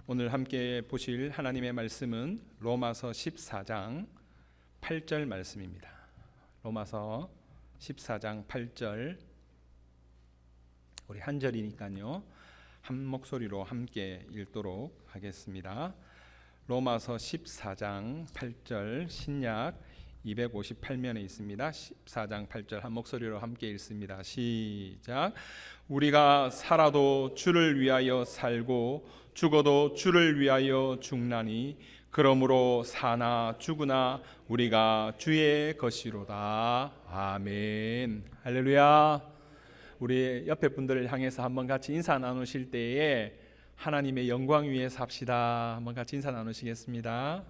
오늘 함께 보실 하나님의 말씀은 로마서 14장 8절 말씀입니다. 로마서 14장 8절, 우리 한 절이니까요 한 목소리로 함께 읽도록 하겠습니다. 로마서 14장 8절, 신약 258면에 있습니다. 14장 8절 한 목소리로 함께 읽습니다. 시작. 우리가 살아도 주를 위하여 살고 죽어도 주를 위하여 죽나니 그러므로 사나 죽으나 우리가 주의 것이로다. 아멘. 할렐루야. 우리 옆에 분들을 향해서 한번 같이 인사 나누실 때에 하나님의 영광 위에 삽시다. 한번 같이 인사 나누시겠습니다.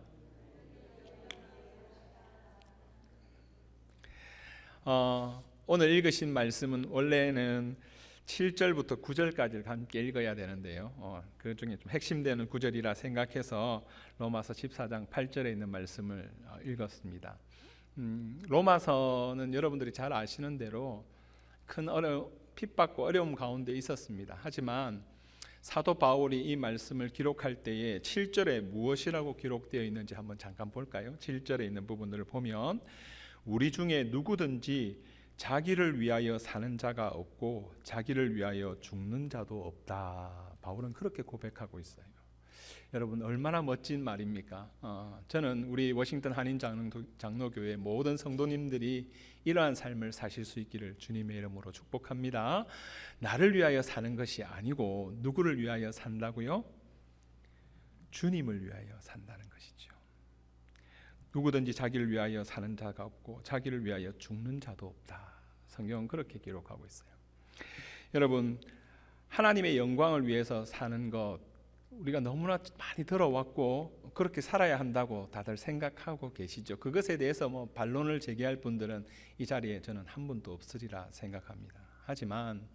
오늘 읽으신 말씀은 원래는 7절부터 9절까지를 함께 읽어야 되는데요, 그 중에 좀 핵심되는 구절이라 생각해서 로마서 14장 8절에 있는 말씀을 읽었습니다. 로마서는 여러분들이 잘 아시는 대로 큰 핍박과 어려움 가운데 있었습니다. 하지만 사도 바울이 이 말씀을 기록할 때에 7절에 무엇이라고 기록되어 있는지 한번 잠깐 볼까요? 7절에 있는 부분들을 보면 우리 중에 누구든지 자기를 위하여 사는 자가 없고 자기를 위하여 죽는 자도 없다. 바울은 그렇게 고백하고 있어요. 여러분, 얼마나 멋진 말입니까? 저는 우리 워싱턴 한인 장로교회 모든 성도님들이 이러한 삶을 사실 수 있기를 주님의 이름으로 축복합니다. 나를 위하여 사는 것이 아니고 누구를 위하여 산다고요? 주님을 위하여 산다는 것이죠. 누구든지 자기를 위하여 사는 자가 없고 자기를 위하여 죽는 자도 없다. 성경은 그렇게 기록하고 있어요. 여러분, 하나님의 영광을 위해서 사는 것 우리가 너무나 많이 들어왔고 그렇게 살아야 한다고 다들 생각하고 계시죠. 그것에 대해서 반론을 제기할 분들은 이 자리에 저는 한 분도 없으리라 생각합니다. 하지만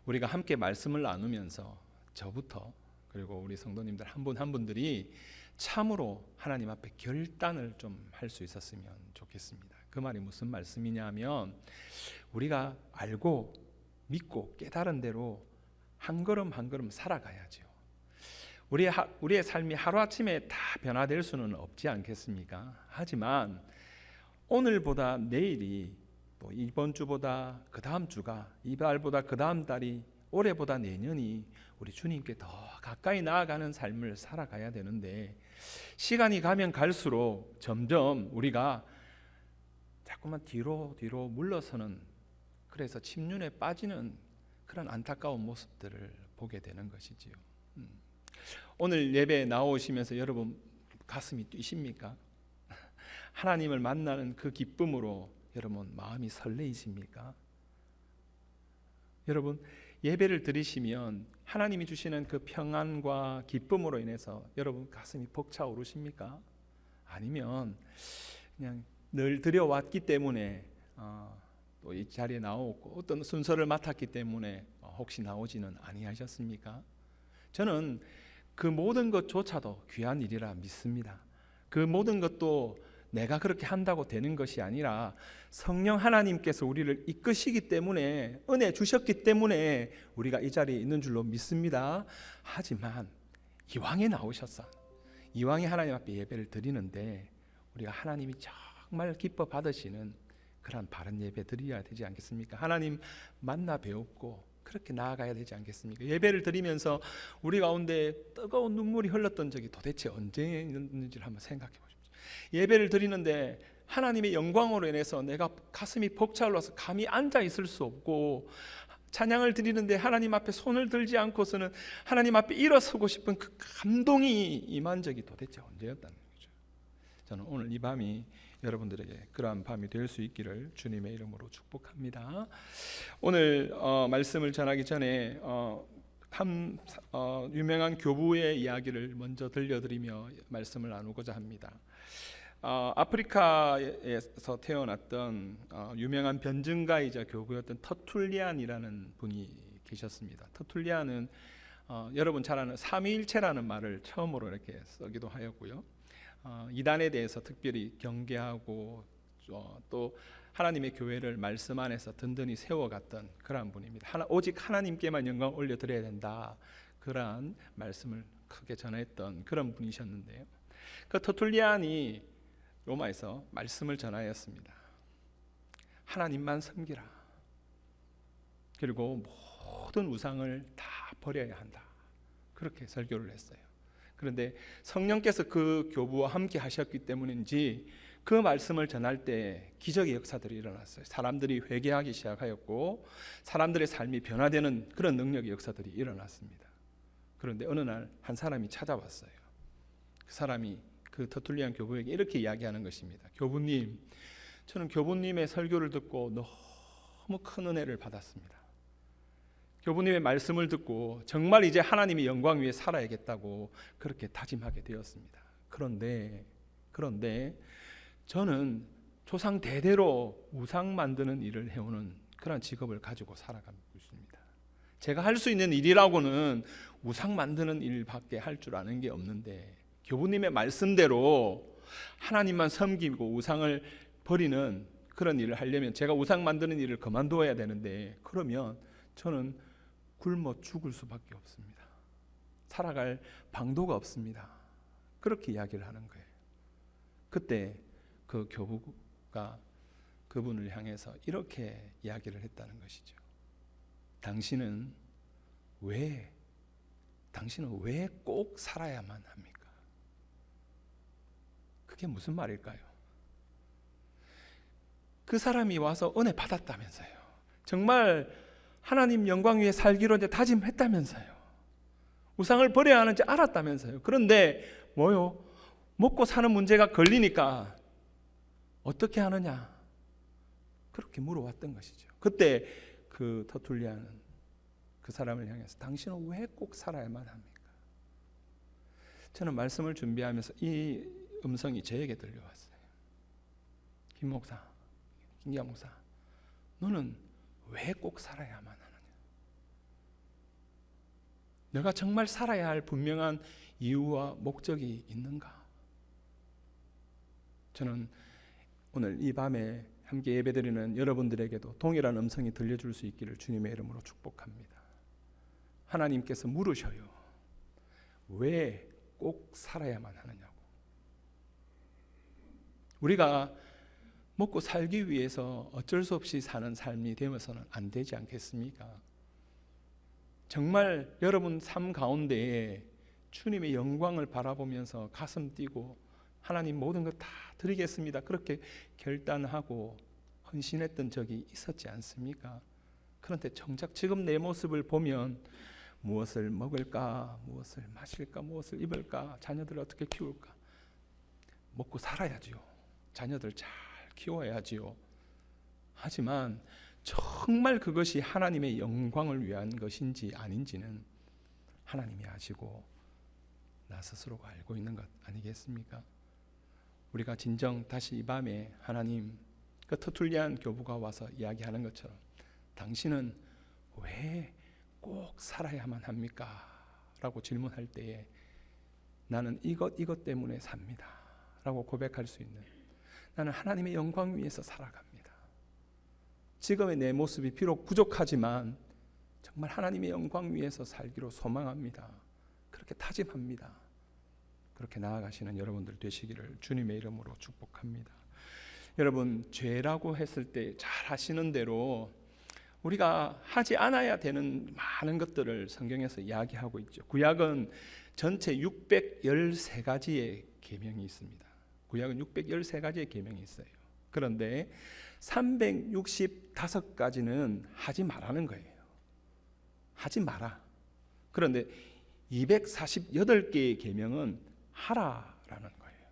우리가 함께 말씀을 나누면서 저부터 그리고 우리 성도님들 한 분 한 분들이 참으로 하나님 앞에 결단을 좀 할 수 있었으면 좋겠습니다. 그 말이 무슨 말씀이냐면 우리가 알고 믿고 깨달은 대로 한 걸음 한 걸음 살아가야죠. 우리의 삶이 하루아침에 다 변화될 수는 없지 않겠습니까? 하지만 오늘보다 내일이, 또 이번 주보다 그 다음 주가, 이달보다 그 다음 달이, 올해보다 내년이 우리 주님께 더 가까이 나아가는 삶을 살아가야 되는데 시간이 가면 갈수록 점점 우리가 자꾸만 뒤로 물러서는, 그래서 침륜에 빠지는 그런 안타까운 모습들을 보게 되는 것이지요. 오늘 예배에 나오시면서 여러분 가슴이 뛰십니까? 하나님을 만나는 그 기쁨으로 여러분 마음이 설레이십니까? 여러분, 예배를 드리시면 하나님이 주시는 그 평안과 기쁨으로 인해서 여러분 가슴이 벅차오르십니까? 아니면 그냥 늘 드려왔기 때문에 또 이 자리에 나오고 어떤 순서를 맡았기 때문에 혹시 나오지는 아니하셨습니까? 저는 그 모든 것조차도 귀한 일이라 믿습니다. 그 모든 것도 내가 그렇게 한다고 되는 것이 아니라 성령 하나님께서 우리를 이끄시기 때문에, 은혜 주셨기 때문에 우리가 이 자리에 있는 줄로 믿습니다. 하지만 이왕에 나오셔서 이왕에 하나님 앞에 예배를 드리는데 우리가 하나님이 정말 기뻐 받으시는 그런 바른 예배 드려야 되지 않겠습니까? 하나님 만나 배웠고 그렇게 나아가야 되지 않겠습니까? 예배를 드리면서 우리 가운데 뜨거운 눈물이 흘렀던 적이 도대체 언제 있는지를 한번 생각해 보십시오. 예배를 드리는데 하나님의 영광으로 인해서 내가 가슴이 벅차올라서 감히 앉아 있을 수 없고, 찬양을 드리는데 하나님 앞에 손을 들지 않고서는 하나님 앞에 일어서고 싶은 그 감동이 임한 적이 도대체 언제였다는 거죠. 저는 오늘 이 밤이 여러분들에게 그러한 밤이 될 수 있기를 주님의 이름으로 축복합니다. 오늘 말씀을 전하기 전에 한 유명한 교부의 이야기를 먼저 들려드리며 말씀을 나누고자 합니다. 아프리카에서 태어났던 유명한 변증가이자 교부였던 터툴리안이라는 분이 계셨습니다. 터툴리안은 여러분 잘 아는 삼위일체라는 말을 처음으로 이렇게 쓰기도 하였고요. 이단에 대해서 특별히 경계하고 또 하나님의 교회를 말씀 안에서 든든히 세워갔던 그러한 분입니다. 오직 하나님께만 영광 올려드려야 된다. 그러한 말씀을 크게 전했던 그런 분이셨는데요. 그 터툴리안이 로마에서 말씀을 전하였습니다. 하나님만 섬기라. 그리고 모든 우상을 다 버려야 한다. 그렇게 설교를 했어요. 그런데 성령께서 그 교부와 함께 하셨기 때문인지 그 말씀을 전할 때 기적의 역사들이 일어났어요. 사람들이 회개하기 시작하였고 사람들의 삶이 변화되는 그런 능력의 역사들이 일어났습니다. 그런데 어느 날 한 사람이 찾아왔어요. 그 사람이 그 터툴리안 교부에게 이렇게 이야기하는 것입니다. 교부님, 저는 교부님의 설교를 듣고 너무 큰 은혜를 받았습니다. 교부님의 말씀을 듣고 정말 이제 하나님의 영광 위에 살아야겠다고 그렇게 다짐하게 되었습니다. 그런데 저는 조상 대대로 우상 만드는 일을 해오는 그런 직업을 가지고 살아가고 있습니다. 제가 할 수 있는 일이라고는 우상 만드는 일밖에 할 줄 아는 게 없는데 교부님의 말씀대로 하나님만 섬기고 우상을 버리는 그런 일을 하려면 제가 우상 만드는 일을 그만둬야 되는데 그러면 저는 굶어 죽을 수밖에 없습니다. 살아갈 방도가 없습니다. 그렇게 이야기를 하는 거예요. 그때 그 교부가 그분을 향해서 이렇게 이야기를 했다는 것이죠. 당신은 왜 꼭 살아야만 합니까? 그게 무슨 말일까요? 그 사람이 와서 은혜 받았다면서요. 정말 하나님 영광 위에 살기로 이제 다짐했다면서요. 우상을 버려야 하는지 알았다면서요. 그런데 뭐요? 먹고 사는 문제가 걸리니까 어떻게 하느냐? 그렇게 물어왔던 것이죠. 그때 그 터툴리안은 그 사람을 향해서 당신은 왜 꼭 살아야만 합니까? 저는 말씀을 준비하면서 이 음성이 저에게 들려왔어요. 김 목사, 김기아 목사, 너는 왜 꼭 살아야만 하느냐? 내가 정말 살아야 할 분명한 이유와 목적이 있는가? 저는 오늘 이 밤에 함께 예배드리는 여러분들에게도 동일한 음성이 들려줄 수 있기를 주님의 이름으로 축복합니다. 하나님께서 물으셔요. 왜 꼭 살아야만 하느냐고. 우리가 먹고 살기 위해서 어쩔 수 없이 사는 삶이 되어서는 안 되지 않겠습니까? 정말 여러분 삶 가운데에 주님의 영광을 바라보면서 가슴 뛰고 하나님 모든 것 다 드리겠습니다. 그렇게 결단하고 헌신했던 적이 있었지 않습니까? 그런데 정작 지금 내 모습을 보면 무엇을 먹을까, 무엇을 마실까, 무엇을 입을까, 자녀들을 어떻게 키울까? 먹고 살아야지요. 자녀들 잘 키워야지요. 하지만 정말 그것이 하나님의 영광을 위한 것인지 아닌지는 하나님이 아시고 나 스스로가 알고 있는 것 아니겠습니까? 우리가 진정 다시 이 밤에 하나님 그 터툴리안 교부가 와서 이야기하는 것처럼 당신은 왜 꼭 살아야만 합니까? 라고 질문할 때에 나는 이것 때문에 삽니다 라고 고백할 수 있는, 나는 하나님의 영광 위에서 살아갑니다. 지금의 내 모습이 비록 부족하지만 정말 하나님의 영광 위에서 살기로 소망합니다. 그렇게 다짐합니다. 그렇게 나아가시는 여러분들 되시기를 주님의 이름으로 축복합니다. 여러분, 죄라고 했을 때 잘 아시는 대로 우리가 하지 않아야 되는 많은 것들을 성경에서 이야기하고 있죠. 구약은 전체 613가지의 계명이 있습니다. 구약은 613가지의 계명이 있어요. 그런데 365가지는 하지 말라는 거예요. 하지 마라. 그런데 248개의 계명은 하라라는 거예요.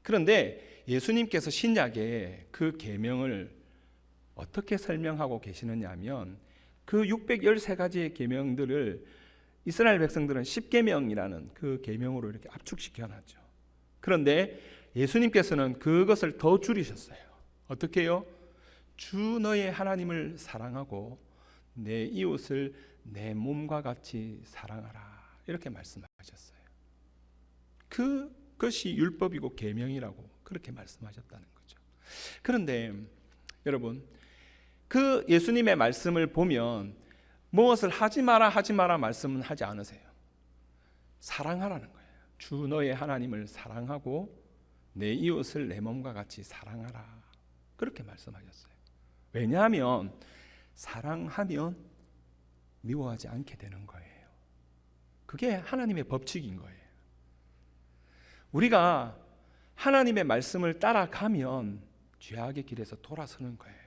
그런데 예수님께서 신약에 그 계명을 어떻게 설명하고 계시느냐 하면 그 613가지의 계명들을 이스라엘 백성들은 10계명이라는 그 계명으로 이렇게 압축시켜 놨죠. 그런데 예수님께서는 그것을 더 줄이셨어요. 어떻게 해요? 주 너의 하나님을 사랑하고 내 이웃을 내 몸과 같이 사랑하라, 이렇게 말씀하셨어요. 그것이 율법이고 계명이라고 그렇게 말씀하셨다는 거죠. 그런데 여러분, 그 예수님의 말씀을 보면 무엇을 하지 마라 말씀은 하지 않으세요. 사랑하라는 거예요. 주 너의 하나님을 사랑하고 내 이웃을 내 몸과 같이 사랑하라. 그렇게 말씀하셨어요. 왜냐하면 사랑하면 미워하지 않게 되는 거예요. 그게 하나님의 법칙인 거예요. 우리가 하나님의 말씀을 따라가면 죄악의 길에서 돌아서는 거예요.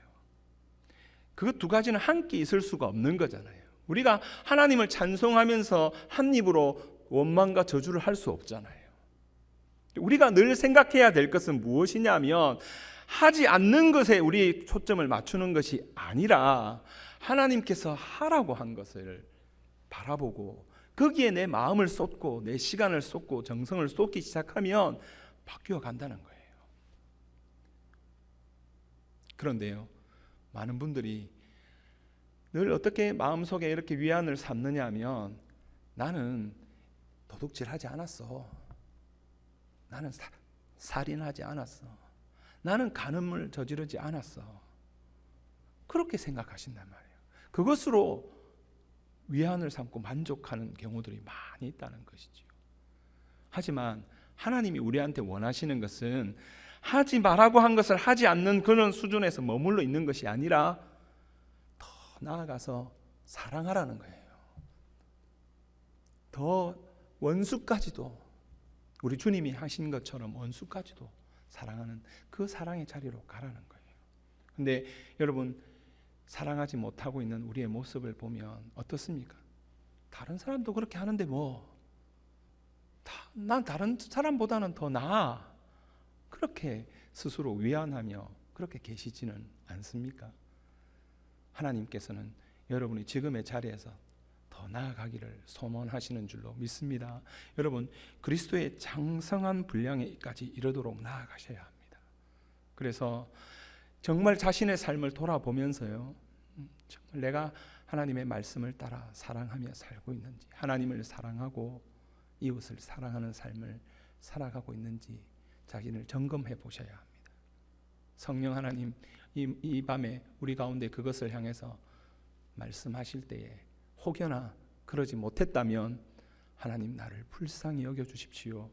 그 두 가지는 함께 있을 수가 없는 거잖아요. 우리가 하나님을 찬송하면서 한 입으로 원망과 저주를 할 수 없잖아요. 우리가 늘 생각해야 될 것은 무엇이냐면 하지 않는 것에 우리 초점을 맞추는 것이 아니라 하나님께서 하라고 한 것을 바라보고 거기에 내 마음을 쏟고 내 시간을 쏟고 정성을 쏟기 시작하면 바뀌어 간다는 거예요. 그런데요, 많은 분들이 늘 어떻게 마음속에 이렇게 위안을 삼느냐 하면 나는 도둑질하지 않았어. 나는 살인하지 않았어. 나는 간음을 저지르지 않았어. 그렇게 생각하신단 말이에요. 그것으로 위안을 삼고 만족하는 경우들이 많이 있다는 것이죠. 하지만 하나님이 우리한테 원하시는 것은 하지 말라고 한 것을 하지 않는 그런 수준에서 머물러 있는 것이 아니라 더 나아가서 사랑하라는 거예요. 더 원수까지도 우리 주님이 하신 것처럼 원수까지도 사랑하는 그 사랑의 자리로 가라는 거예요. 근데 여러분, 사랑하지 못하고 있는 우리의 모습을 보면 어떻습니까? 다른 사람도 그렇게 하는데 난 다른 사람보다는 더 나아. 그렇게 스스로 위안하며 그렇게 계시지는 않습니까? 하나님께서는 여러분이 지금의 자리에서 더 나아가기를 소원하시는 줄로 믿습니다. 여러분, 그리스도의 장성한 분량에까지 이르도록 나아가셔야 합니다. 그래서 정말 자신의 삶을 돌아보면서요, 정말 내가 하나님의 말씀을 따라 사랑하며 살고 있는지, 하나님을 사랑하고 이웃을 사랑하는 삶을 살아가고 있는지 자신을 점검해 보셔야 합니다. 성령 하나님, 이 밤에 우리 가운데 그것을 향해서 말씀하실 때에 혹여나 그러지 못했다면 하나님, 나를 불쌍히 여겨 주십시오.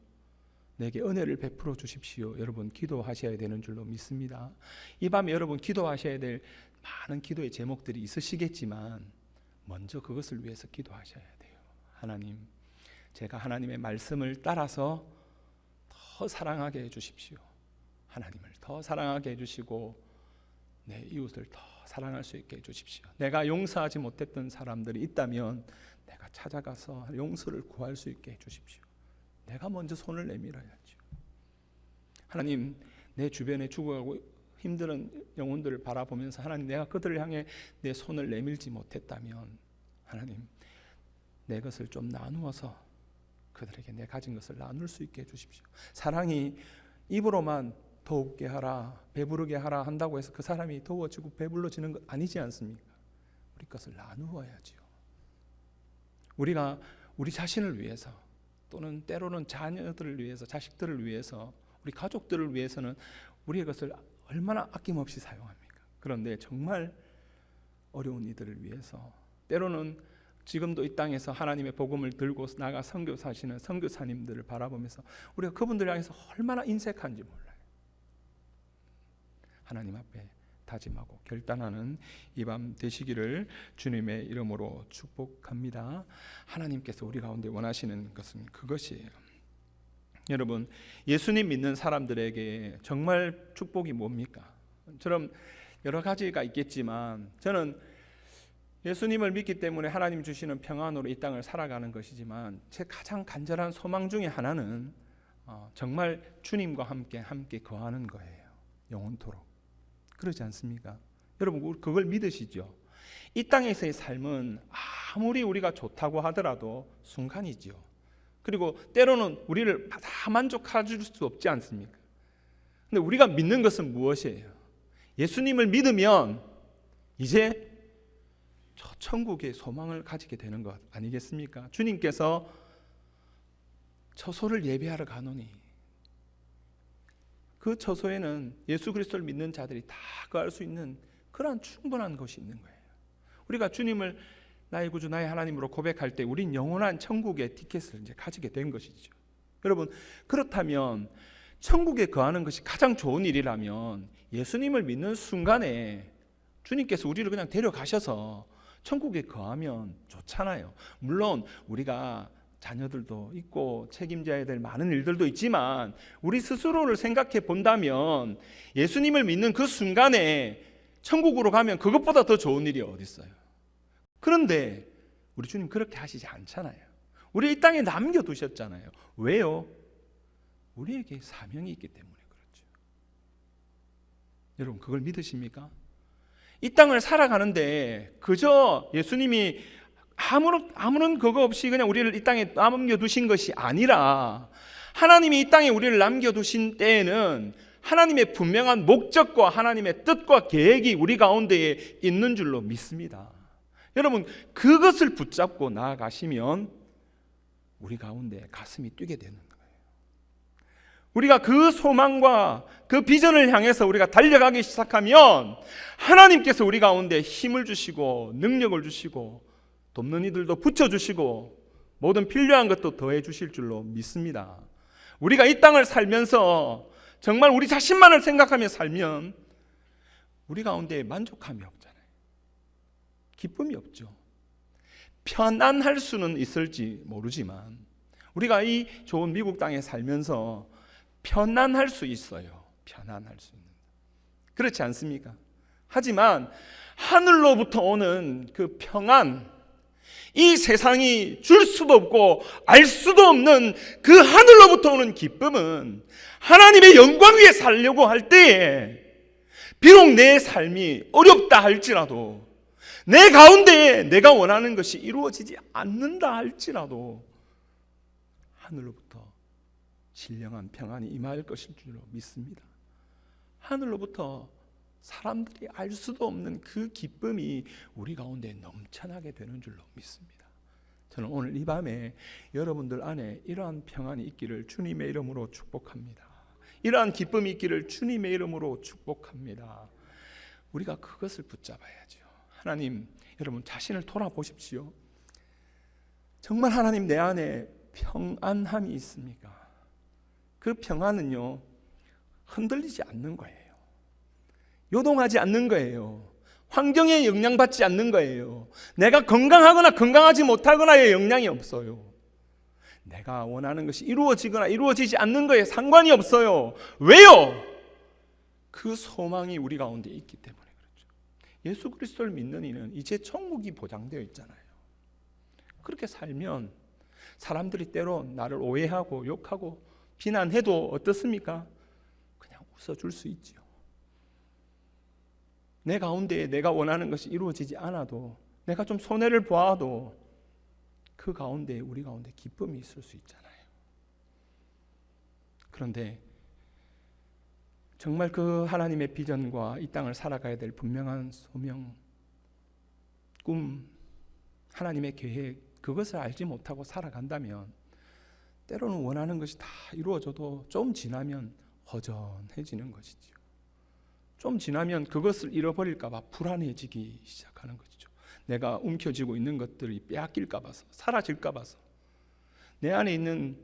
내게 은혜를 베풀어 주십시오. 여러분, 기도하셔야 되는 줄로 믿습니다. 이 밤에 여러분 기도하셔야 될 많은 기도의 제목들이 있으시겠지만 먼저 그것을 위해서 기도하셔야 돼요. 하나님, 제가 하나님의 말씀을 따라서 더 사랑하게 해주십시오. 하나님을 더 사랑하게 해주시고 내 이웃을 더 사랑할 수 있게 해주십시오. 내가 용서하지 못했던 사람들이 있다면 내가 찾아가서 용서를 구할 수 있게 해주십시오. 내가 먼저 손을 내밀어야죠. 하나님, 내 주변에 죽어가고 힘든 영혼들을 바라보면서 하나님, 내가 그들을 향해 내 손을 내밀지 못했다면 하나님, 내 것을 좀 나누어서 그들에게 내 가진 것을 나눌 수 있게 해주십시오. 사랑이 입으로만 더욱게 하라, 배부르게 하라 한다고 해서 그 사람이 더워지고 배불러지는 것 아니지 않습니까? 우리 것을 나누어야지요. 우리가 우리 자신을 위해서 또는 때로는 자녀들을 위해서, 자식들을 위해서, 우리 가족들을 위해서는 우리의 것을 얼마나 아낌없이 사용합니까? 그런데 정말 어려운 이들을 위해서, 때로는 지금도 이 땅에서 하나님의 복음을 들고 나가 선교사시는 선교사님들을 바라보면서 우리가 그분들을 향해서 얼마나 인색한지 몰라요. 하나님 앞에 다짐하고 결단하는 이 밤 되시기를 주님의 이름으로 축복합니다. 하나님께서 우리 가운데 원하시는 것은 그것이에요. 여러분, 예수님 믿는 사람들에게 정말 축복이 뭡니까? 저런 여러 가지가 있겠지만 저는 예수님을 믿기 때문에 하나님 주시는 평안으로 이 땅을 살아가는 것이지만 제 가장 간절한 소망 중에 하나는 정말 주님과 함께 거하는 거예요. 영원토록. 그러지 않습니까? 여러분, 그걸 믿으시죠? 이 땅에서의 삶은 아무리 우리가 좋다고 하더라도 순간이지요. 그리고 때로는 우리를 다 만족해 줄 수 없지 않습니까? 근데 우리가 믿는 것은 무엇이에요? 예수님을 믿으면 이제 저 천국의 소망을 가지게 되는 것 아니겠습니까? 주님께서 처소를 예비하러 가노니 그 처소에는 예수 그리스도를 믿는 자들이 다 거할 수 있는 그러한 충분한 것이 있는 거예요. 우리가 주님을 나의 구주 나의 하나님으로 고백할 때 우린 영원한 천국의 티켓을 이제 가지게 된 것이죠. 여러분, 그렇다면 천국에 거하는 것이 가장 좋은 일이라면 예수님을 믿는 순간에 주님께서 우리를 그냥 데려가셔서 천국에 거하면 좋잖아요. 물론 우리가 자녀들도 있고 책임져야 될 많은 일들도 있지만 우리 스스로를 생각해 본다면 예수님을 믿는 그 순간에 천국으로 가면 그것보다 더 좋은 일이 어디 있어요? 그런데 우리 주님 그렇게 하시지 않잖아요. 우리 이 땅에 남겨두셨잖아요. 왜요? 우리에게 사명이 있기 때문에 그렇죠. 여러분, 그걸 믿으십니까? 이 땅을 살아가는데 그저 예수님이 아무런 그거 없이 그냥 우리를 이 땅에 남겨두신 것이 아니라 하나님이 이 땅에 우리를 남겨두신 때에는 하나님의 분명한 목적과 하나님의 뜻과 계획이 우리 가운데에 있는 줄로 믿습니다. 여러분, 그것을 붙잡고 나아가시면 우리 가운데 가슴이 뛰게 되는 거예요. 우리가 그 소망과 그 비전을 향해서 우리가 달려가기 시작하면 하나님께서 우리 가운데 힘을 주시고 능력을 주시고 돕는 이들도 붙여주시고 모든 필요한 것도 더해 주실 줄로 믿습니다. 우리가 이 땅을 살면서 정말 우리 자신만을 생각하며 살면 우리 가운데 만족함이 없잖아요. 기쁨이 없죠. 편안할 수는 있을지 모르지만 우리가 이 좋은 미국 땅에 살면서 편안할 수 있어요. 편안할 수 있는. 그렇지 않습니까? 하지만 하늘로부터 오는 그 평안, 이 세상이 줄 수도 없고 알 수도 없는 그 하늘로부터 오는 기쁨은 하나님의 영광 위에 살려고 할 때에 비록 내 삶이 어렵다 할지라도 내 가운데에 내가 원하는 것이 이루어지지 않는다 할지라도 하늘로부터 신령한 평안이 임할 것일 줄로 믿습니다. 하늘로부터 사람들이 알 수도 없는 그 기쁨이 우리 가운데 넘쳐나게 되는 줄로 믿습니다. 저는 오늘 이 밤에 여러분들 안에 이러한 평안이 있기를 주님의 이름으로 축복합니다. 이러한 기쁨이 있기를 주님의 이름으로 축복합니다. 우리가 그것을 붙잡아야죠. 하나님, 여러분 자신을 돌아보십시오. 정말 하나님 내 안에 평안함이 있습니까? 그 평안은요, 흔들리지 않는 거예요. 요동하지 않는 거예요. 환경에 영향받지 않는 거예요. 내가 건강하거나 건강하지 못하거나의 영향이 없어요. 내가 원하는 것이 이루어지거나 이루어지지 않는 거에 상관이 없어요. 왜요? 그 소망이 우리 가운데 있기 때문에 그렇죠. 예수 그리스도를 믿는 이는 이제 천국이 보장되어 있잖아요. 그렇게 살면 사람들이 때로 나를 오해하고 욕하고 비난해도 어떻습니까? 그냥 웃어줄 수 있죠. 내 가운데에 내가 원하는 것이 이루어지지 않아도 내가 좀 손해를 보아도 그 가운데 우리 가운데 기쁨이 있을 수 있잖아요. 그런데 정말 그 하나님의 비전과 이 땅을 살아가야 될 분명한 소명, 꿈, 하나님의 계획, 그것을 알지 못하고 살아간다면 때로는 원하는 것이 다 이루어져도 좀 지나면 허전해지는 것이죠. 좀 지나면 그것을 잃어버릴까 봐 불안해지기 시작하는 것이죠. 내가 움켜쥐고 있는 것들이 빼앗길까 봐서, 사라질까 봐서, 내 안에 있는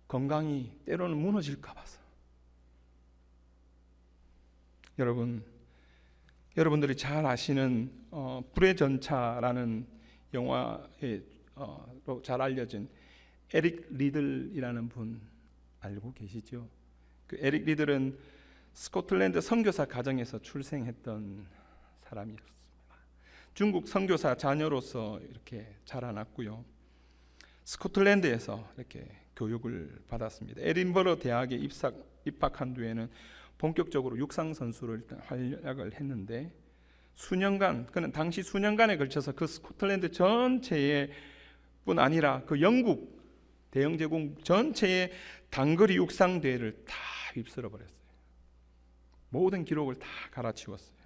건강이 때로는 무너질까 봐서. 여러분들이 잘 아시는 불의 전차라는 영화에 잘 알려진 에릭 리들이라는 분 알고 계시죠? 그 에릭 리들은 스코틀랜드 선교사 가정에서 출생했던 사람이었습니다. 중국 선교사 자녀로서 이렇게 자라났고요. 스코틀랜드에서 이렇게 교육을 받았습니다. 에딘버러 대학에 입학한 뒤에는 본격적으로 육상 선수로 일단 활약을 했는데 그는 당시 수년간에 걸쳐서 그 스코틀랜드 전체에 뿐 아니라 그 영국 대영 제국 전체의 단거리 육상 대회를 다 휩쓸어 버렸어요. 모든 기록을 다 갈아치웠어요.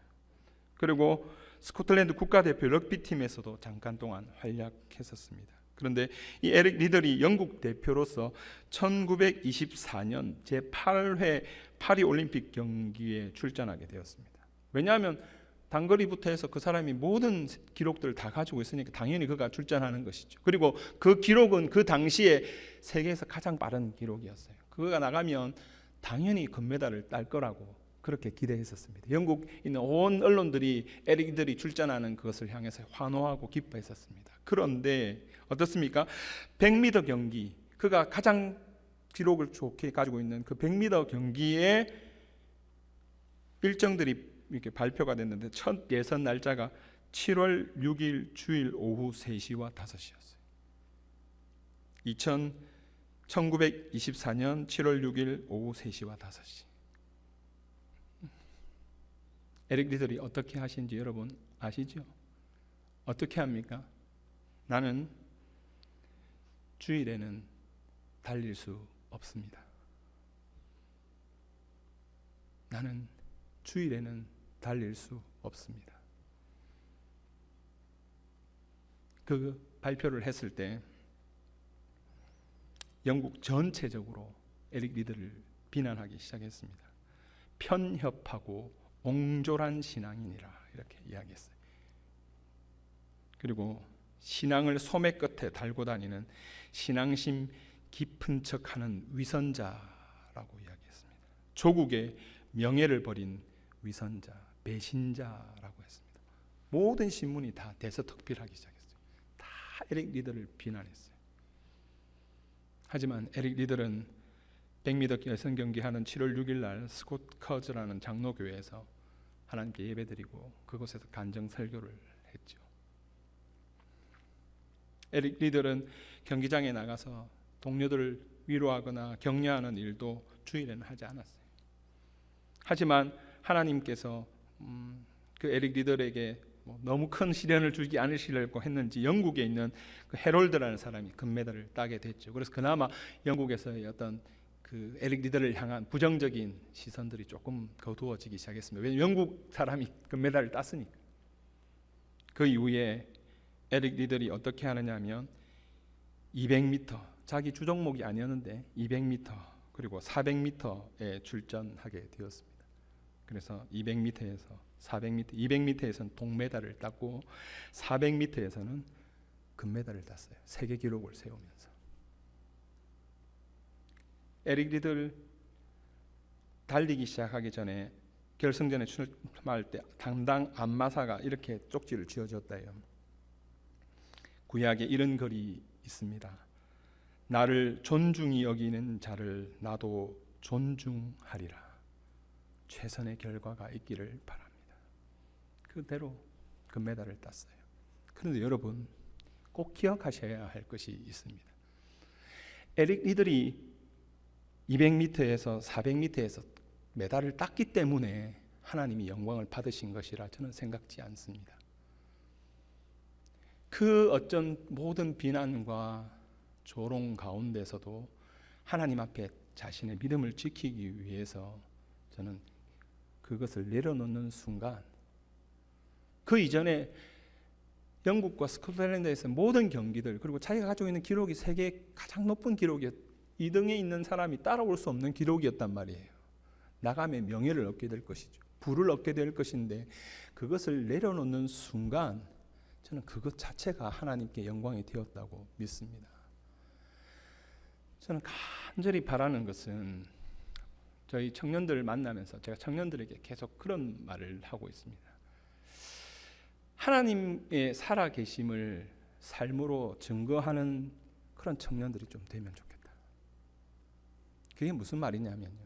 그리고 스코틀랜드 국가대표 럭비팀에서도 잠깐 동안 활약했었습니다. 그런데 이 에릭 리들이 영국 대표로서 1924년 제8회 파리 올림픽 경기에 출전하게 되었습니다. 왜냐하면 단거리부터 해서 그 사람이 모든 기록들을 다 가지고 있으니까 당연히 그가 출전하는 것이죠. 그리고 그 기록은 그 당시에 세계에서 가장 빠른 기록이었어요. 그가 나가면 당연히 금메달을 딸 거라고 그렇게 기대했었습니다. 영국 있는 온 언론들이 에릭 리들이 출전하는 그것을 향해서 환호하고 기뻐했었습니다. 그런데 어떻습니까? 100m 경기, 그가 가장 기록을 좋게 가지고 있는 그 100m 경기의 일정들이 이렇게 발표가 됐는데 첫 예선 날짜가 7월 6일 주일 오후 3시와 5시였어요. 1924년 7월 6일 오후 3시와 5시. 에릭 리들이 어떻게 하신지 여러분 아시죠? 어떻게 합니까? 나는 주일에는 달릴 수 없습니다. 나는 주일에는 달릴 수 없습니다. 그 발표를 했을 때 영국 전체적으로 에릭 리들을 비난하기 시작했습니다. 편협하고 옹졸한 신앙인이라 이렇게 이야기했어요. 그리고 신앙을 소매 끝에 달고 다니는 신앙심 깊은 척하는 위선자라고 이야기했습니다. 조국의 명예를 버린 위선자, 배신자라고 했습니다. 모든 신문이 다 대서특필하기 시작했어요. 다 에릭 리들을 비난했어요. 하지만 에릭 리들은 100m 예선 경기하는 7월 6일 날 스콧 커즈라는 장로교회에서 하나님께 예배드리고 그곳에서 간증 설교를 했죠. 에릭 리들은 경기장에 나가서 동료들을 위로하거나 격려하는 일도 주일에는 하지 않았어요. 하지만 하나님께서 그 에릭 리들에게 너무 큰 시련을 주지 않으시려고 했는지 영국에 있는 그 해롤드라는 사람이 금메달을 따게 됐죠. 그래서 그나마 영국에서의 어떤 그 에릭 리들을 향한 부정적인 시선들이 조금 거두어지기 시작했습니다. 왜냐하면 영국 사람이 금메달을 땄으니까. 그 이후에 에릭 리들이 어떻게 하느냐 하면 200m, 자기 주종목이 아니었는데 200m 그리고 400m에 출전하게 되었습니다. 그래서 200m에서 400m, 200m에서는 동메달을 땄고 400m에서는 금메달을 땄어요. 세계 기록을 세우면서. 에릭 리들 달리기 시작하기 전에 결승전에 출마할 때 담당 안마사가 이렇게 쪽지를 쥐어줬다요. 구약에 이런 글이 있습니다. 나를 존중히 여기는 자를 나도 존중하리라. 최선의 결과가 있기를 바랍니다. 그대로 금메달을 땄어요. 그런데 여러분 꼭 기억하셔야 할 것이 있습니다. 에릭 리들이 200m에서 400m에서 메달을 땄기 때문에 하나님이 영광을 받으신 것이라 저는 생각지 않습니다. 그 어떤 모든 비난과 조롱 가운데서도 하나님 앞에 자신의 믿음을 지키기 위해서 저는 그것을 내려놓는 순간, 그 이전에 영국과 스코틀랜드에서 모든 경기들, 그리고 자기가 가지고 있는 기록이 세계 가장 높은 기록이었, 2등에 있는 사람이 따라올 수 없는 기록이었단 말이에요. 나가면 명예를 얻게 될 것이죠. 부를 얻게 될 것인데 그것을 내려놓는 순간 저는 그것 자체가 하나님께 영광이 되었다고 믿습니다. 저는 간절히 바라는 것은 저희 청년들을 만나면서 제가 청년들에게 계속 그런 말을 하고 있습니다. 하나님의 살아계심을 삶으로 증거하는 그런 청년들이 좀 되면 좋겠다. 그게 무슨 말이냐면요.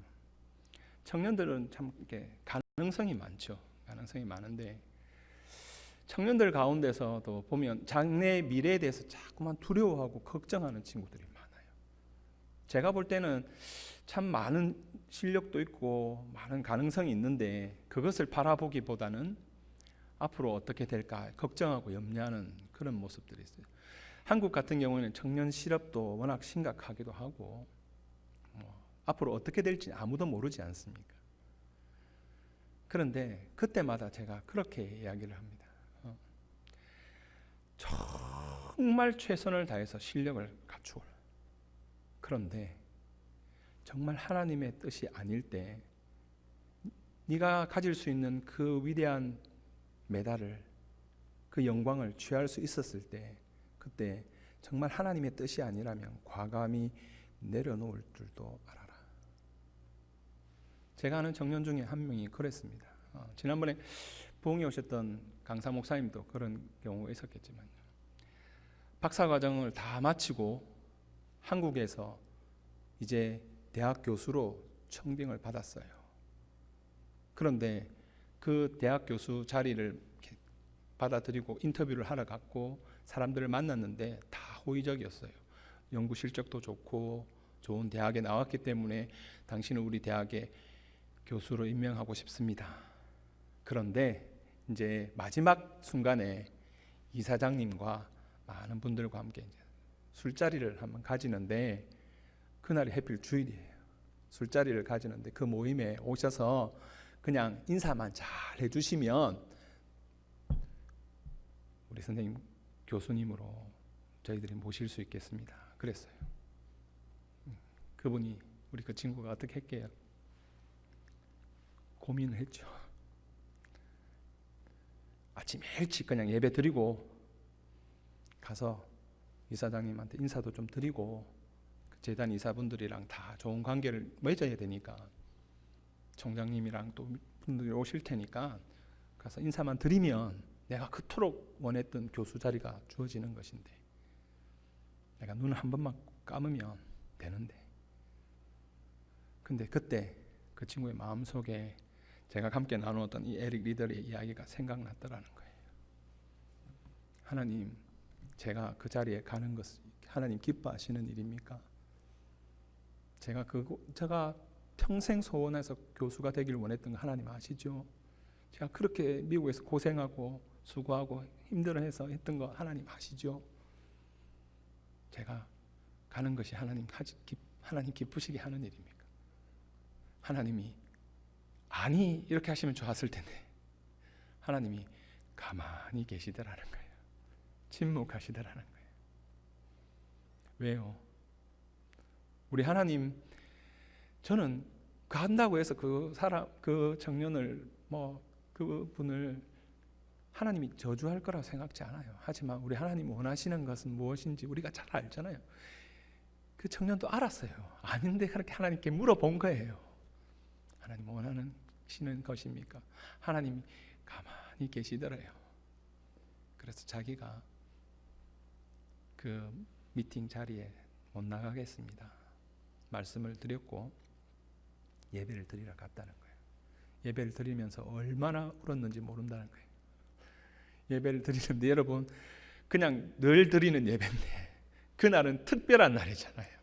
청년들은 참 이렇게 가능성이 많죠. 가능성이 많은데 청년들 가운데서도 보면 장래의 미래에 대해서 자꾸만 두려워하고 걱정하는 친구들이 많아요. 제가 볼 때는 참 많은 실력도 있고 많은 가능성이 있는데 그것을 바라보기보다는 앞으로 어떻게 될까 걱정하고 염려하는 그런 모습들이 있어요. 한국 같은 경우에는 청년 실업도 워낙 심각하기도 하고 앞으로 어떻게 될지 아무도 모르지 않습니까? 그런데 그때마다 제가 그렇게 이야기를 합니다. 정말 최선을 다해서 실력을 갖추어라. 그런데 정말 하나님의 뜻이 아닐 때 네가 가질 수 있는 그 위대한 메달을, 그 영광을 취할 수 있었을 때, 그때 정말 하나님의 뜻이 아니라면 과감히 내려놓을 줄도 알아라. 제가 아는 청년 중에 한 명이 그랬습니다. 지난번에 부흥에 오셨던 강사 목사님도 그런 경우가 있었겠지만, 박사과정을 다 마치고 한국에서 이제 대학 교수로 청빙을 받았어요. 그런데 그 대학 교수 자리를 받아들이고 인터뷰를 하러 갔고 사람들을 만났는데 다 호의적이었어요. 연구 실적도 좋고 좋은 대학에 나왔기 때문에 당신은 우리 대학에 교수로 임명하고 싶습니다. 그런데 이제 마지막 순간에 이사장님과 많은 분들과 함께 이제 술자리를 한번 가지는데, 그날이 해필 주일이에요. 술자리를 가지는데 그 모임에 오셔서 그냥 인사만 잘 해주시면 우리 선생님 교수님으로 저희들이 모실 수 있겠습니다. 그랬어요. 그분이, 우리 그 친구가 어떻게 했게요? 고민을 했죠. 아침 일찍 그냥 예배 드리고 가서 이사장님한테 인사도 좀 드리고, 재단 이사분들이랑 다 좋은 관계를 맺어야 되니까, 총장님이랑 또 분들이 오실 테니까 가서 인사만 드리면 내가 그토록 원했던 교수 자리가 주어지는 것인데, 내가 눈을 한 번만 감으면 되는데. 근데 그때 그 친구의 마음속에 제가 함께 나누었던 이 에릭 리더의 이야기가 생각났더라는 거예요. 하나님, 제가 그 자리에 가는 것을 하나님 기뻐하시는 일입니까? 제가 평생 소원해서 교수가 되길 원했던 거 하나님 아시죠? 제가 그렇게 미국에서 고생하고 수고하고 힘들어해서 했던 거 하나님 아시죠? 제가 가는 것이 하나님 기쁘시게 하는 일입니까? 하나님이 아니 이렇게 하시면 좋았을 텐데, 하나님이 가만히 계시더라는 거예요. 침묵하시더라는 거예요. 왜요? 우리 하나님, 저는 간다고 해서 그 청년을 그분을 하나님이 저주할 거라고 생각지 않아요. 하지만 우리 하나님 원하시는 것은 무엇인지 우리가 잘 알잖아요. 그 청년도 알았어요. 아닌데 그렇게 하나님께 물어본 거예요. 하나님 원하시는 것입니까? 하나님이 가만히 계시더래요. 그래서 자기가 그 미팅 자리에 못 나가겠습니다. 말씀을 드렸고 예배를 드리러 갔다는 거예요. 예배를 드리면서 얼마나 울었는지 모른다는 거예요. 예배를 드리는데, 여러분, 그냥 늘 드리는 예배인데 그날은 특별한 날이잖아요.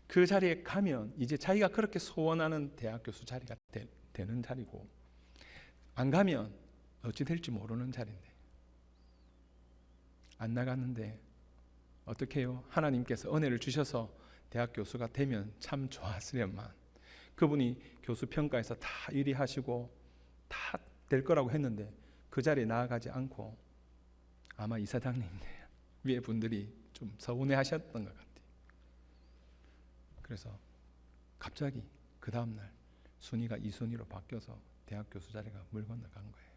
그 자리에 가면 이제 자기가 그렇게 소원하는 대학 교수 자리가 되는 자리고, 안 가면 어찌 될지 모르는 자리인데, 안 나갔는데 어떻게 해요? 하나님께서 은혜를 주셔서 대학 교수가 되면 참 좋았으련만, 그분이 교수 평가에서 다 1위 하시고 다 될 거라고 했는데 그 자리에 나아가지 않고, 아마 이사장님 위에 분들이 좀 서운해 하셨던 것 같아요. 그래서 갑자기 그 다음날 순위가 2순위로 바뀌어서 대학 교수 자리가 물 건너간 거예요.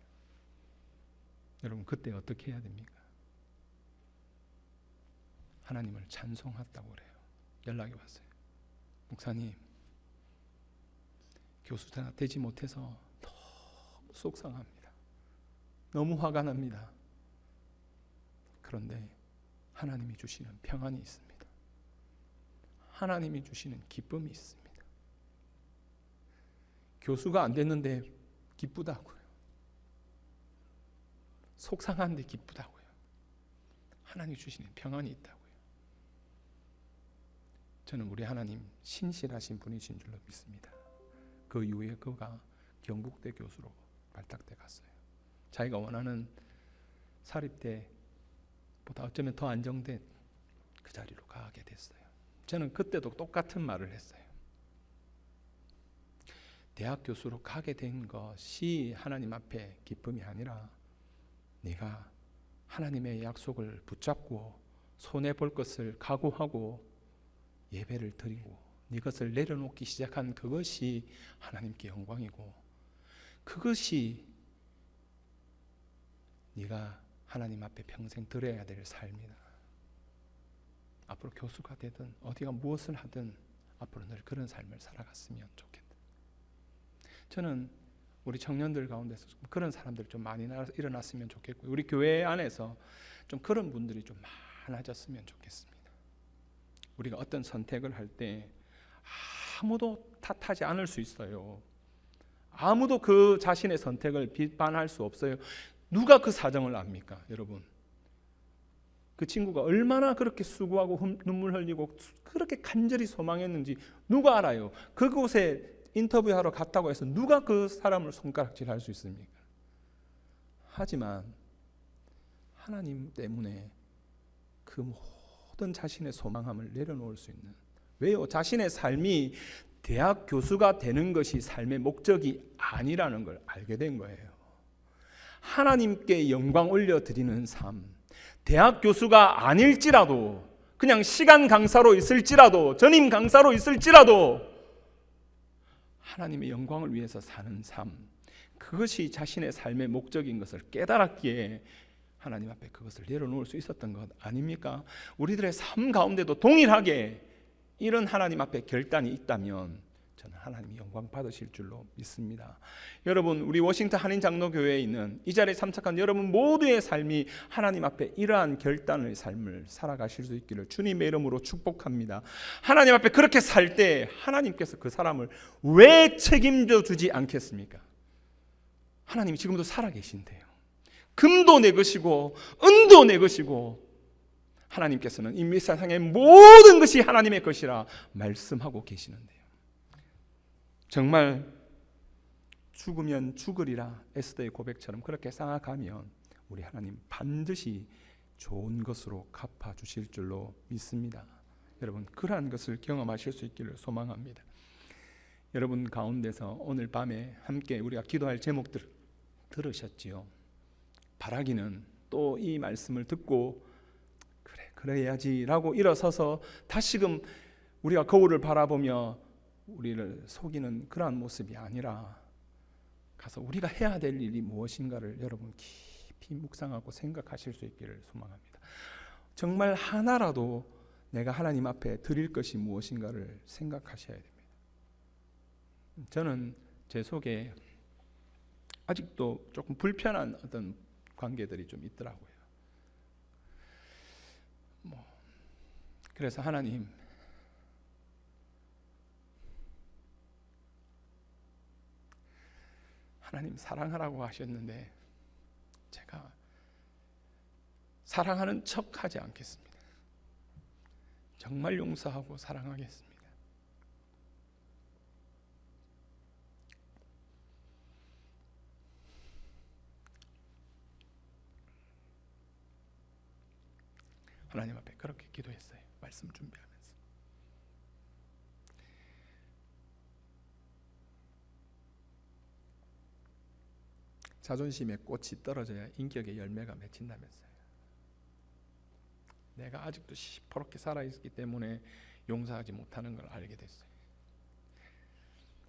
여러분, 그때 어떻게 해야 됩니까? 하나님을 찬송했다고 그래요. 연락이 왔어요. 목사님, 교수가 되지 못해서 너무 속상합니다. 너무 화가 납니다. 그런데 하나님이 주시는 평안이 있습니다. 하나님이 주시는 기쁨이 있습니다. 교수가 안 됐는데 기쁘다고요. 속상한데 기쁘다고요. 하나님이 주시는 평안이 있다고요. 저는 우리 하나님 신실하신 분이신 줄로 믿습니다. 그 이후에 그가 경북대 교수로 발탁돼 갔어요. 자기가 원하는 사립대보다 어쩌면 더 안정된 그 자리로 가게 됐어요. 저는 그때도 똑같은 말을 했어요. 대학 교수로 가게 된 것이 하나님 앞에 기쁨이 아니라, 네가 하나님의 약속을 붙잡고 손해 볼 것을 각오하고 예배를 드리고 네 것을 내려놓기 시작한 그것이 하나님께 영광이고, 그것이 네가 하나님 앞에 평생 드려야 될 삶이다. 앞으로 교수가 되든 어디가 무엇을 하든 앞으로 늘 그런 삶을 살아갔으면 좋겠다. 저는 우리 청년들 가운데서 그런 사람들 좀 많이 일어났으면 좋겠고, 우리 교회 안에서 좀 그런 분들이 좀 많아졌으면 좋겠습니다. 우리가 어떤 선택을 할 때 아무도 탓하지 않을 수 있어요. 아무도 그 자신의 선택을 비판할 수 없어요. 누가 그 사정을 압니까, 여러분? 그 친구가 얼마나 그렇게 수고하고 눈물 흘리고 그렇게 간절히 소망했는지 누가 알아요? 그곳에 인터뷰하러 갔다고 해서 누가 그 사람을 손가락질할 수 있습니까? 하지만 하나님 때문에 그 모든 자신의 소망함을 내려놓을 수 있는, 왜요? 자신의 삶이 대학 교수가 되는 것이 삶의 목적이 아니라는 걸 알게 된 거예요. 하나님께 영광 올려드리는 삶, 대학 교수가 아닐지라도, 그냥 시간 강사로 있을지라도, 전임 강사로 있을지라도 하나님의 영광을 위해서 사는 삶, 그것이 자신의 삶의 목적인 것을 깨달았기에 하나님 앞에 그것을 내려놓을 수 있었던 것 아닙니까? 우리들의 삶 가운데도 동일하게 이런 하나님 앞에 결단이 있다면 저는 하나님이 영광 받으실 줄로 믿습니다. 여러분, 우리 워싱턴 한인장로교회에 있는 이 자리에 참석한 여러분 모두의 삶이 하나님 앞에 이러한 결단의 삶을 살아가실 수 있기를 주님의 이름으로 축복합니다. 하나님 앞에 그렇게 살 때 하나님께서 그 사람을 왜 책임져 주지 않겠습니까? 하나님이 지금도 살아계신데요. 금도 내 것이고 은도 내 것이고, 하나님께서는 이 세상의 모든 것이 하나님의 것이라 말씀하고 계시는데요. 정말 죽으면 죽으리라 에스더의 고백처럼 그렇게 생각하면 우리 하나님 반드시 좋은 것으로 갚아주실 줄로 믿습니다. 여러분, 그러한 것을 경험하실 수 있기를 소망합니다. 여러분 가운데서 오늘 밤에 함께 우리가 기도할 제목들 들으셨지요? 바라기는 또 이 말씀을 듣고 그래야지 라고 일어서서 다시금 우리가 거울을 바라보며 우리를 속이는 그러한 모습이 아니라 가서 우리가 해야 될 일이 무엇인가를 여러분 깊이 묵상하고 생각하실 수 있기를 소망합니다. 정말 하나라도 내가 하나님 앞에 드릴 것이 무엇인가를 생각하셔야 됩니다. 저는 제 속에 아직도 조금 불편한 어떤 관계들이 좀 있더라고요. 그래서 하나님, 사랑하라고 하셨는데 제가 사랑하는 척 하지 않겠습니다. 정말 용서하고 사랑하겠습니다. 하나님 앞에 그렇게 기도했어요. 말씀 준비하면서. 자존심의 꽃이 떨어져야 인격의 열매가 맺힌다면서요. 내가 아직도 시퍼렇게 살아있기 때문에 용서하지 못하는 걸 알게 됐어요.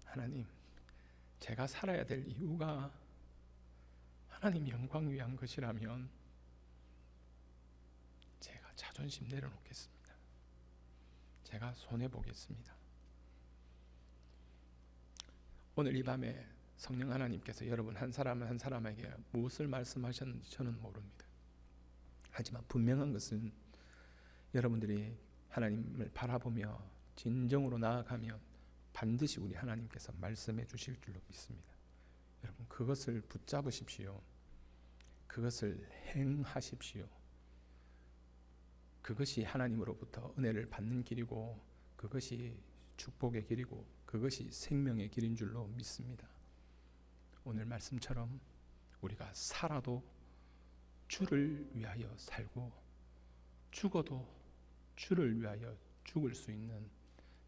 하나님, 제가 살아야 될 이유가 하나님 영광 위한 것이라면 제가 자존심 내려놓겠습니다. 제가 손해보겠습니다. 오늘 이 밤에 성령 하나님께서 여러분 한 사람 한 사람에게 무엇을 말씀하셨는지 저는 모릅니다. 하지만 분명한 것은 여러분들이 하나님을 바라보며 진정으로 나아가면 반드시 우리 하나님께서 말씀해 주실 줄로 믿습니다. 여러분, 그것을 붙잡으십시오. 그것을 행하십시오. 그것이 하나님으로부터 은혜를 받는 길이고, 그것이 축복의 길이고, 그것이 생명의 길인 줄로 믿습니다. 오늘 말씀처럼 우리가 살아도 주를 위하여 살고 죽어도 주를 위하여 죽을 수 있는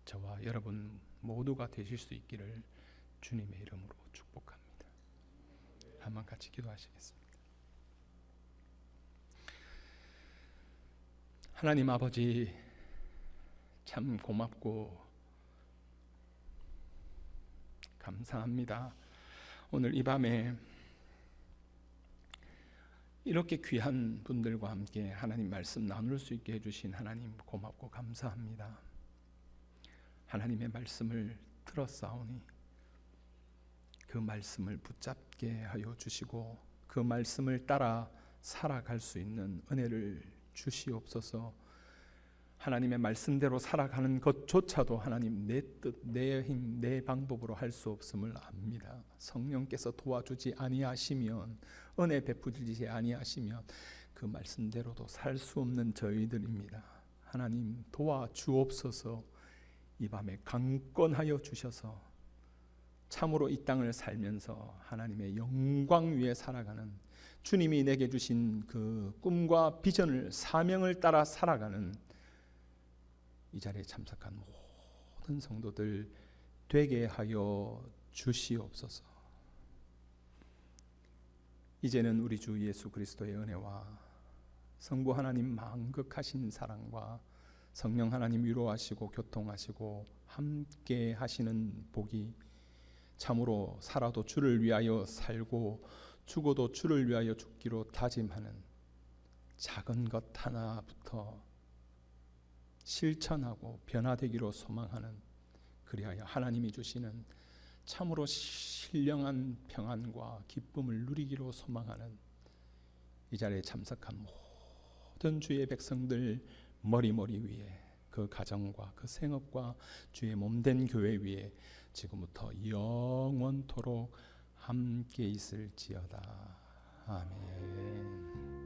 저와 여러분 모두가 되실 수 있기를 주님의 이름으로 축복합니다. 한번 같이 기도하시겠습니다. 하나님 아버지, 참 고맙고 감사합니다. 오늘 이 밤에 이렇게 귀한 분들과 함께 하나님 말씀 나눌 수 있게 해주신 하나님 고맙고 감사합니다. 하나님의 말씀을 들었사오니 그 말씀을 붙잡게 하여 주시고 그 말씀을 따라 살아갈 수 있는 은혜를 주시옵소서. 하나님의 말씀대로 살아가는 것조차도 하나님 내 뜻, 내 힘, 내 방법으로 할 수 없음을 압니다. 성령께서 도와주지 아니하시면, 은혜 베푸지 아니하시면 그 말씀대로도 살 수 없는 저희들입니다. 하나님 도와주옵소서. 이 밤에 강권하여 주셔서 참으로 이 땅을 살면서 하나님의 영광 위에 살아가는, 주님이 내게 주신 그 꿈과 비전을, 사명을 따라 살아가는 이 자리에 참석한 모든 성도들 되게 하여 주시옵소서. 이제는 우리 주 예수 그리스도의 은혜와 성부 하나님 만극하신 사랑과 성령 하나님 위로하시고 교통하시고 함께 하시는 복이, 참으로 살아도 주를 위하여 살고 죽어도 주를 위하여 죽기로 다짐하는 작은 것 하나부터 실천하고 변화되기로 소망하는, 그리하여 하나님이 주시는 참으로 신령한 평안과 기쁨을 누리기로 소망하는 이 자리에 참석한 모든 주의 백성들 머리 위에, 그 가정과 그 생업과 주의 몸된 교회 위에 지금부터 영원토록 함께 있을지어다. 아멘.